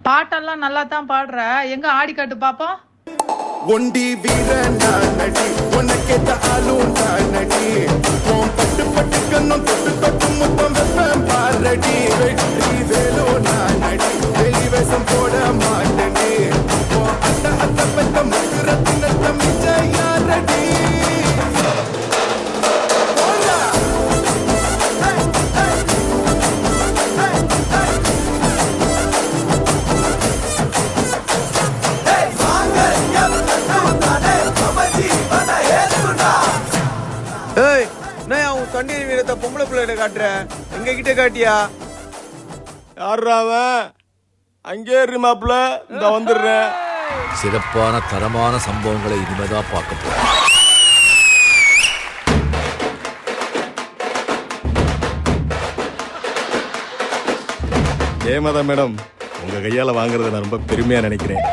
பாட்டெல்லாம் நல்லா தான் பாடுற, எங்க ஆடி காட்டு பாப்போம். ஒண்டி வீரன் நடி உனக்கேத்த ஆளும் நடி பட்டு பட்டு கண்ணும் தொட்டு தொட்டு முத்தம் வெப்பம் பாரடி வெற்றி வேலோ நடி வெளி வேஷம் போட மாட்டடி அத்த அத்த பெத்த முக்குரத்தின தமிழ யாரடி தண்ணீர் வீரத்தை பொம்பளை பிள்ளைகிட்ட காட்டுற எங்க கிட்ட காட்டியா? யாருறாவன்? அங்கே இருமாப்ல இந்த வந்துடுறேன். சிறப்பான தரமான சம்பவங்களை இனிமேதான் பார்க்க போறோம். ஜெயமாதா மேடம், உங்க கையால வாங்குறத நான் ரொம்ப பெருமையா நினைக்கிறேன்.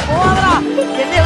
போவாதரா என்னைய